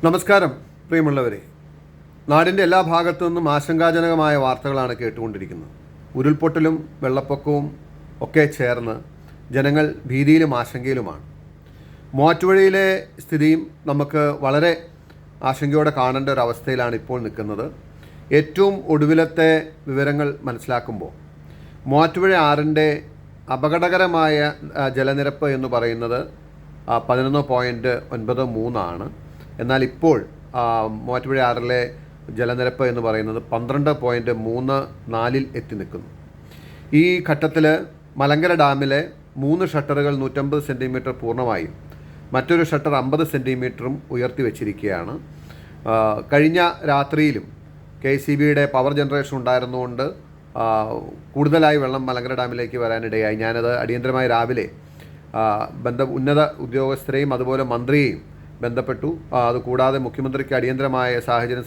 നമസ്കാരം പ്രിയമുള്ളവരെ. നാടിൻ്റെ എല്ലാ ഭാഗത്തു നിന്നും ആശങ്കാജനകമായ വാർത്തകളാണ് കേട്ടുകൊണ്ടിരിക്കുന്നത്. ഉരുൾപൊട്ടലും വെള്ളപ്പൊക്കവും ഒക്കെ ചേർന്ന് ജനങ്ങൾ ഭീതിയിലും ആശങ്കയിലുമാണ്. മൂവാറ്റുപുഴയിലെ സ്ഥിതിയും നമുക്ക് വളരെ ആശങ്കയോടെ കാണേണ്ട ഒരു അവസ്ഥയിലാണ് ഇപ്പോൾ നിൽക്കുന്നത്. ഏറ്റവും ഒടുവിലത്തെ വിവരങ്ങൾ മനസ്സിലാക്കുമ്പോൾ മൂവാറ്റുപുഴ ആറിൻ്റെ അപകടകരമായ ജലനിരപ്പ് എന്ന് പറയുന്നത് 11.93 ആണ്. എന്നാൽ ഇപ്പോൾ മൂവാറ്റുപുഴ ആറിലെ ജലനിരപ്പ് എന്ന് പറയുന്നത് 12.34 എത്തി നിൽക്കുന്നു. ഈ ഘട്ടത്തിൽ മലങ്കര ഡാമിലെ 3 ഷട്ടറുകൾ 150 സെൻറ്റിമീറ്റർ പൂർണ്ണമായും മറ്റൊരു ഷട്ടർ 50 സെൻറ്റിമീറ്ററും ഉയർത്തി വച്ചിരിക്കുകയാണ്. കഴിഞ്ഞ രാത്രിയിലും KCBയുടെ പവർ ജനറേഷൻ ഉണ്ടായിരുന്നുകൊണ്ട് കൂടുതലായി വെള്ളം മലങ്കര ഡാമിലേക്ക് വരാനിടയായി. ഞാനത് അടിയന്തരമായി രാവിലെ ഉന്നത ഉദ്യോഗസ്ഥരെയും അതുപോലെ മന്ത്രിയെയും ബന്ധപ്പെട്ടു. അതുകൂടാതെ മുഖ്യമന്ത്രിക്ക് അടിയന്തരമായ സാഹചര്യം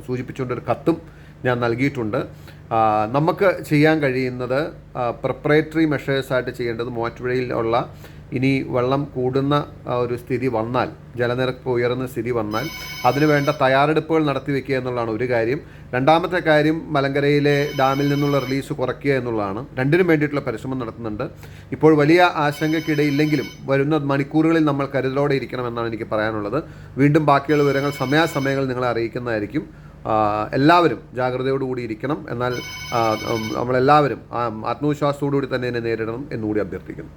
സൂചിപ്പിച്ചുകൊണ്ടൊരു കത്തും ഞാൻ നൽകിയിട്ടുണ്ട്. നമുക്ക് ചെയ്യാൻ കഴിയുന്നത് പ്രിപ്പറേറ്ററി മെഷേഴ്സായിട്ട് ചെയ്യേണ്ടത് മൂവാറ്റുപുഴയിൽ ഉള്ള ഇനി വെള്ളം കൂടുന്ന ഒരു സ്ഥിതി വന്നാൽ, ജലനിരപ്പ് ഉയർന്ന സ്ഥിതി വന്നാൽ അതിനുവേണ്ട തയ്യാറെടുപ്പുകൾ നടത്തി വയ്ക്കുക എന്നുള്ളതാണ് ഒരു കാര്യം. രണ്ടാമത്തെ കാര്യം മലങ്കരയിലെ ഡാമിൽ നിന്നുള്ള റിലീസ് കുറയ്ക്കുക എന്നുള്ളതാണ്. രണ്ടിനും വേണ്ടിയിട്ടുള്ള പരിശ്രമം നടത്തുന്നുണ്ട്. ഇപ്പോൾ വലിയ ആശങ്കയ്ക്കിടയില്ലെങ്കിലും വരുന്ന മണിക്കൂറുകളിൽ നമ്മൾ കരുതലോടെ ഇരിക്കണമെന്നാണ് എനിക്ക് പറയാനുള്ളത്. വീണ്ടും ബാക്കിയുള്ള വിവരങ്ങൾ സമയാസമയങ്ങൾ നിങ്ങളെ അറിയിക്കുന്നതായിരിക്കും. എല്ലാവരും ജാഗ്രതയോടുകൂടി ഇരിക്കണം. എന്നാൽ നമ്മളെല്ലാവരും ആത്മവിശ്വാസത്തോടുകൂടി തന്നെ ഇതിനെ നേരിടണം എന്നുകൂടി അഭ്യർത്ഥിക്കുന്നു.